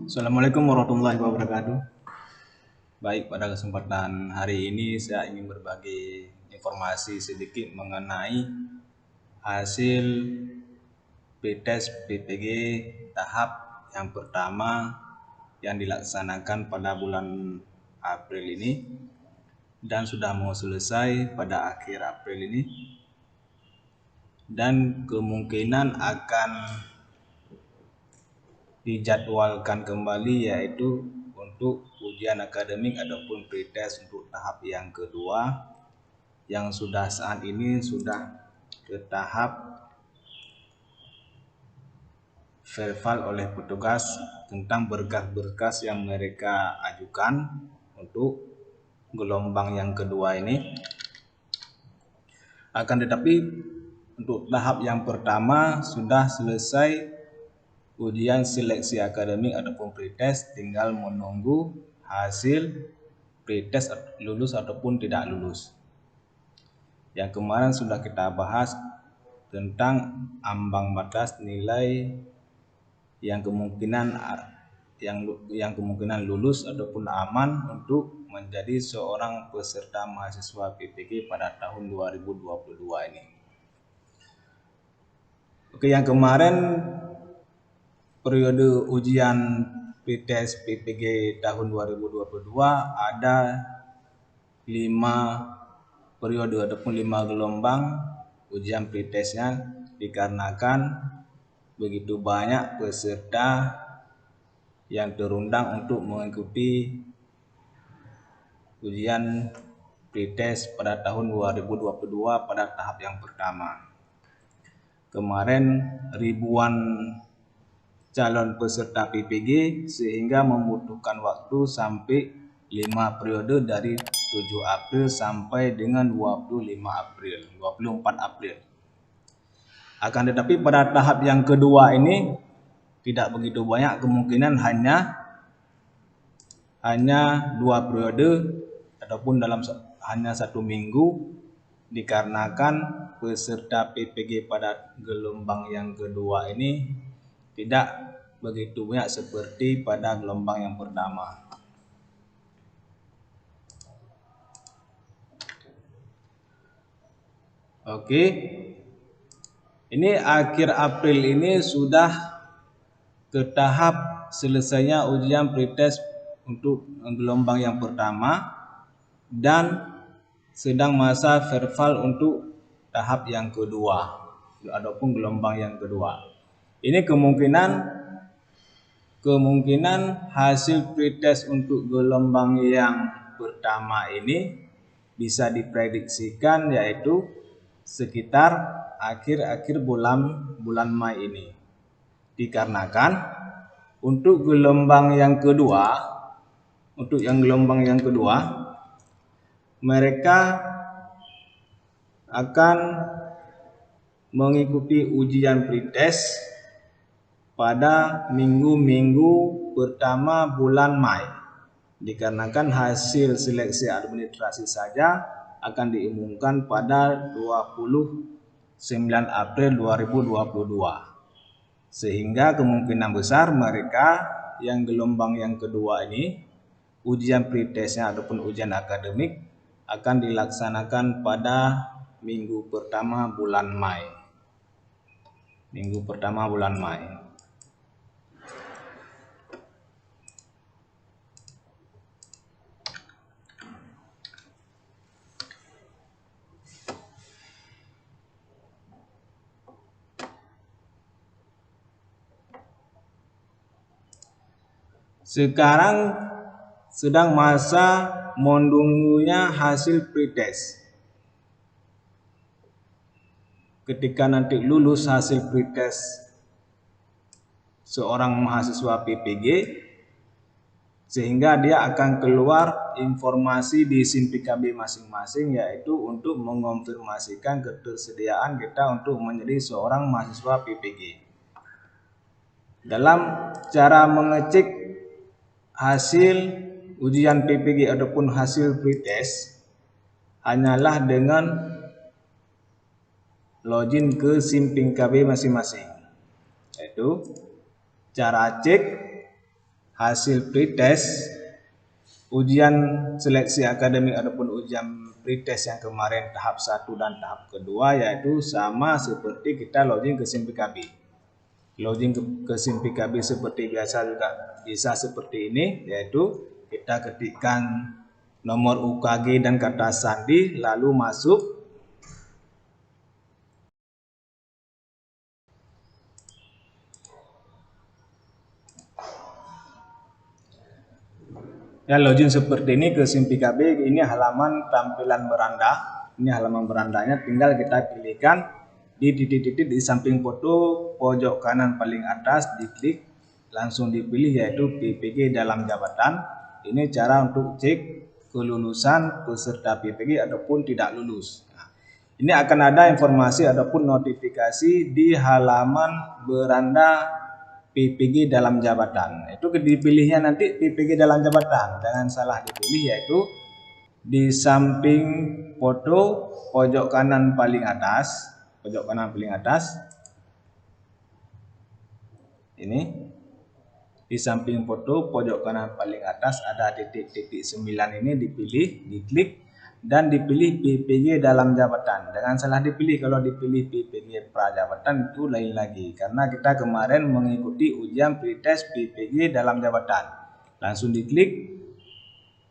Assalamualaikum warahmatullahi wabarakatuh. Baik, pada kesempatan hari ini saya ingin berbagi informasi sedikit mengenai hasil pretest PPG tahap yang pertama yang dilaksanakan pada bulan April ini dan sudah mau selesai pada akhir April ini, dan kemungkinan akan dijadwalkan kembali, yaitu untuk ujian akademik ataupun pretest untuk tahap yang kedua yang sudah saat ini sudah ke tahap verbal oleh petugas tentang berkas-berkas yang mereka ajukan untuk gelombang yang kedua ini. Akan tetapi untuk tahap yang pertama sudah selesai ujian seleksi akademik ataupun pretest, tinggal menunggu hasil pretest lulus ataupun tidak lulus. Yang kemarin sudah kita bahas tentang ambang batas nilai yang kemungkinan lulus ataupun aman untuk menjadi seorang peserta mahasiswa PPG pada tahun 2022 ini. Oke, yang kemarin periode ujian pretest PPG tahun 2022 ada 5 periode ataupun 5 gelombang ujian pretestnya, dikarenakan begitu banyak peserta yang terundang untuk mengikuti ujian pretest pada tahun 2022 pada tahap yang pertama. Kemarin ribuan calon peserta PPG sehingga membutuhkan waktu sampai 5 periode dari 7 April sampai dengan 24 April. Akan tetapi pada tahap yang kedua ini tidak begitu banyak, kemungkinan hanya 2 periode ataupun dalam hanya 1 minggu, dikarenakan peserta PPG pada gelombang yang kedua ini tidak begitu banyak seperti pada gelombang yang pertama. Oke, ini akhir April ini sudah ke tahap selesainya ujian pretest untuk gelombang yang pertama dan sedang masa verbal untuk tahap yang kedua ataupun gelombang yang kedua. Ini kemungkinan hasil pretest untuk gelombang yang pertama ini bisa diprediksikan yaitu sekitar akhir bulan Mei ini. Dikarenakan untuk gelombang yang kedua mereka akan mengikuti ujian pretest pada minggu-minggu pertama bulan Mei, dikarenakan hasil seleksi administrasi saja akan diumumkan pada 29 April 2022. Sehingga kemungkinan besar mereka yang gelombang yang kedua ini ujian pretestnya ataupun ujian akademik akan dilaksanakan pada minggu pertama bulan Mei. Sekarang sedang masa menunggunya hasil pretest. Ketika nanti lulus hasil pretest seorang mahasiswa PPG, sehingga dia akan keluar informasi di SIM PKB masing-masing, yaitu untuk mengonfirmasikan ketersediaan kita untuk menjadi seorang mahasiswa PPG. Dalam cara mengecek hasil ujian PPG ataupun hasil pretest hanyalah dengan login ke SIM PKB masing-masing. Yaitu cara cek hasil pretest ujian seleksi akademik ataupun ujian pretest yang kemarin tahap 1 dan tahap kedua, yaitu sama seperti kita login ke SIM PKB. Login ke SIM PKB seperti biasa juga bisa seperti ini, yaitu kita ketikkan nomor UKG dan kata sandi lalu masuk. Ya, login seperti ini ke SIM PKB. Ini halaman tampilan beranda. Ini halaman berandanya, tinggal kita pilihkan di titik-titik di samping foto pojok kanan paling atas, diklik, langsung dipilih yaitu PPG dalam jabatan. Ini cara untuk cek kelulusan peserta PPG ataupun tidak lulus. Nah, ini akan ada informasi ataupun notifikasi di halaman beranda PPG dalam jabatan. Itu dipilihnya nanti PPG dalam jabatan, jangan salah dipilih, yaitu di samping foto pojok kanan paling atas, ini di samping foto pojok kanan paling atas ada titik-titik 9 ini, dipilih, diklik, dan dipilih PPG dalam jabatan. Jangan salah dipilih, kalau dipilih PPG prajabatan itu lain lagi, karena kita kemarin mengikuti ujian pretest PPG dalam jabatan. Langsung diklik.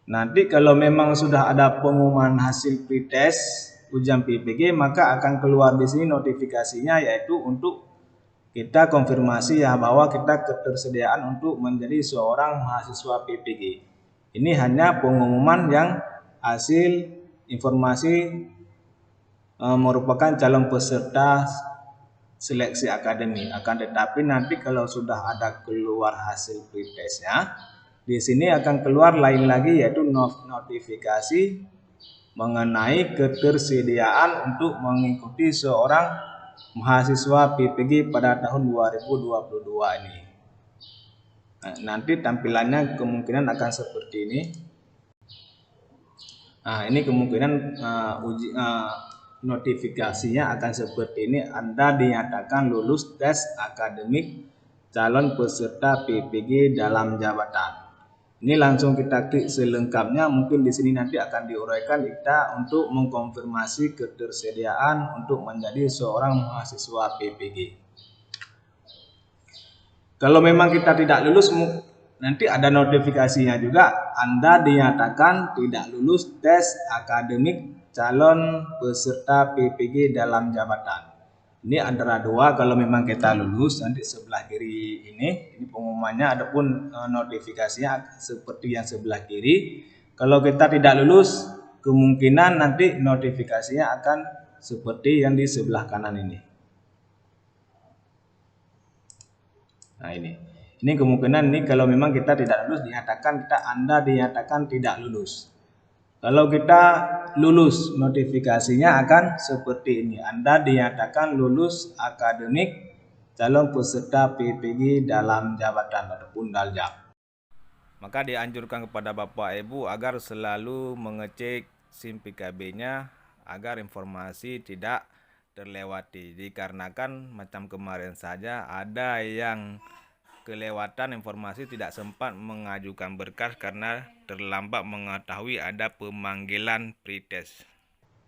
Nanti kalau memang sudah ada pengumuman hasil pretest ujian PPG, maka akan keluar di sini notifikasinya, yaitu untuk kita konfirmasi ya bahwa kita ketersediaan untuk menjadi seorang mahasiswa PPG. Ini hanya pengumuman yang hasil informasi merupakan calon peserta seleksi akademik. Akan tetapi nanti kalau sudah ada keluar hasil pretestnya, di sini akan keluar lain lagi, yaitu notifikasi mengenai ketersediaan untuk mengikuti seorang mahasiswa PPG pada tahun 2022 ini. Nah, nanti tampilannya kemungkinan akan seperti ini. Nah, ini kemungkinan notifikasinya akan seperti ini. Anda dinyatakan lulus tes akademik calon peserta PPG dalam jabatan. Ini langsung kita klik selengkapnya. Mungkin di sini nanti akan diuraikan kita untuk mengkonfirmasi ketersediaan untuk menjadi seorang mahasiswa PPG. Kalau memang kita tidak lulus, nanti ada notifikasinya juga, Anda dinyatakan tidak lulus tes akademik calon peserta PPG dalam jabatan. Ini antara dua. Kalau memang kita lulus, nanti sebelah kiri ini pengumumannya ataupun notifikasinya seperti yang sebelah kiri. Kalau kita tidak lulus, kemungkinan nanti notifikasinya akan seperti yang di sebelah kanan ini. Nah, ini kemungkinan ini kalau memang kita tidak lulus, Anda dinyatakan tidak lulus. Kalau kita lulus, notifikasinya akan seperti ini. Anda dinyatakan lulus akademik calon peserta PPG dalam jabatan ataupun daljab. Maka dianjurkan kepada Bapak Ibu agar selalu mengecek SIM PKB-nya agar informasi tidak terlewati. Dikarenakan macam kemarin saja ada yang kelewatan informasi, tidak sempat mengajukan berkas karena terlambat mengetahui ada pemanggilan pretest.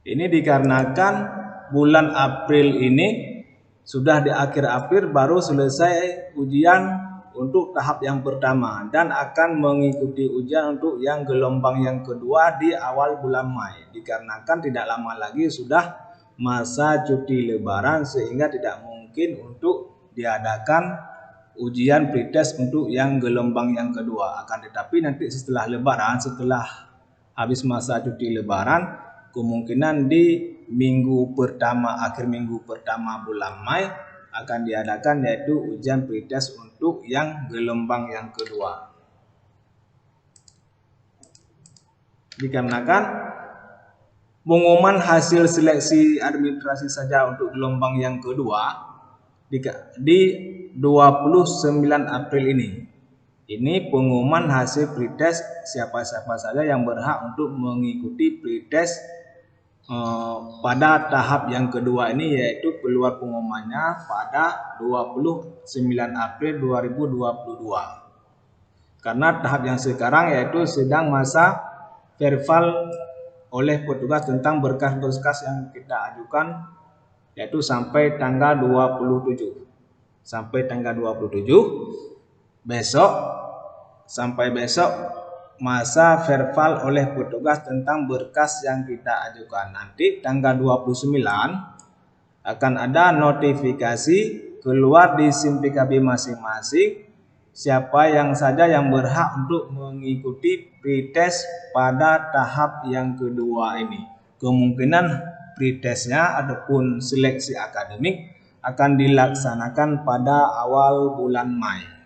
Ini dikarenakan bulan April ini sudah di akhir-akhir baru selesai ujian untuk tahap yang pertama dan akan mengikuti ujian untuk yang gelombang yang kedua di awal bulan Mei. Dikarenakan tidak lama lagi sudah masa cuti lebaran, sehingga tidak mungkin untuk diadakan ujian pretest untuk yang gelombang yang kedua. Akan tetapi nanti setelah lebaran, setelah habis masa cuti lebaran, kemungkinan di minggu pertama, akhir minggu pertama bulan Mei akan diadakan yaitu ujian pretest untuk yang gelombang yang kedua. Dikarenakan pengumuman hasil seleksi administrasi saja untuk gelombang yang kedua di 29 April ini. Ini pengumuman hasil pretest siapa-siapa saja yang berhak untuk mengikuti pretest pada tahap yang kedua ini, yaitu keluar pengumumannya pada 29 April 2022. Karena tahap yang sekarang yaitu sedang masa verbal oleh petugas tentang berkas-berkas yang kita ajukan, yaitu sampai tanggal 27. Sampai tanggal 27 besok, sampai besok masa verbal oleh petugas tentang berkas yang kita ajukan. Nanti tanggal 29 akan ada notifikasi keluar di SIM PKB masing-masing siapa yang saja yang berhak untuk mengikuti pretest pada tahap yang kedua ini. Kemungkinan pretestnya ataupun seleksi akademik akan dilaksanakan pada awal bulan Mei.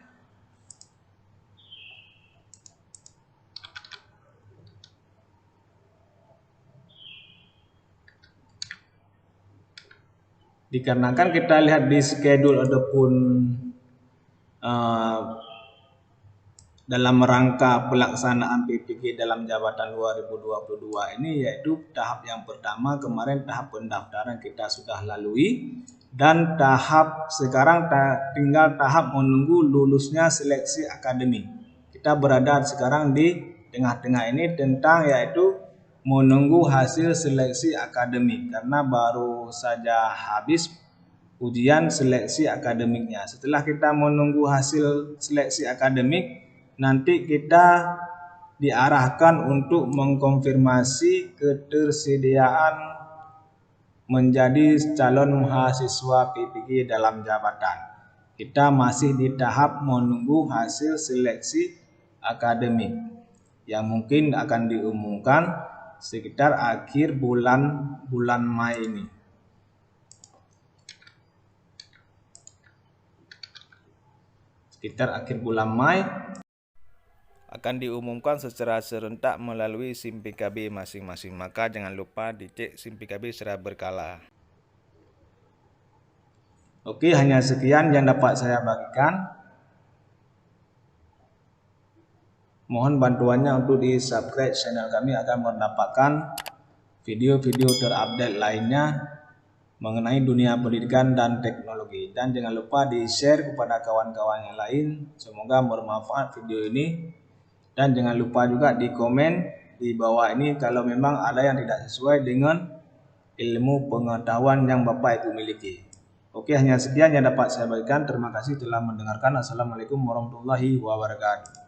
Dikarenakan kita lihat di schedule ataupun dalam rangka pelaksanaan PPG dalam jabatan 2022 ini, yaitu tahap yang pertama kemarin tahap pendaftaran kita sudah lalui, dan tahap sekarang tinggal tahap menunggu lulusnya seleksi akademik. Kita berada sekarang di tengah-tengah ini tentang yaitu menunggu hasil seleksi akademik, karena baru saja habis ujian seleksi akademiknya. Setelah kita menunggu hasil seleksi akademik, nanti kita diarahkan untuk mengkonfirmasi ketersediaan menjadi calon mahasiswa PPG dalam jabatan. Kita masih di tahap menunggu hasil seleksi akademik yang mungkin akan diumumkan sekitar akhir bulan Mei ini. Sekitar akhir bulan Mei akan diumumkan secara serentak melalui SIM PKB masing-masing. Maka jangan lupa dicek SIM PKB secara berkala. Oke, hanya sekian yang dapat saya bagikan. Mohon bantuannya untuk di subscribe channel kami agar mendapatkan video-video terupdate lainnya mengenai dunia pendidikan dan teknologi. Dan jangan lupa di share kepada kawan-kawan yang lain. Semoga bermanfaat video ini. Dan jangan lupa juga di komen di bawah ini kalau memang ada yang tidak sesuai dengan ilmu pengetahuan yang Bapak Ibu miliki. Oke, hanya sekian yang dapat saya bagikan. Terima kasih telah mendengarkan. Assalamualaikum warahmatullahi wabarakatuh.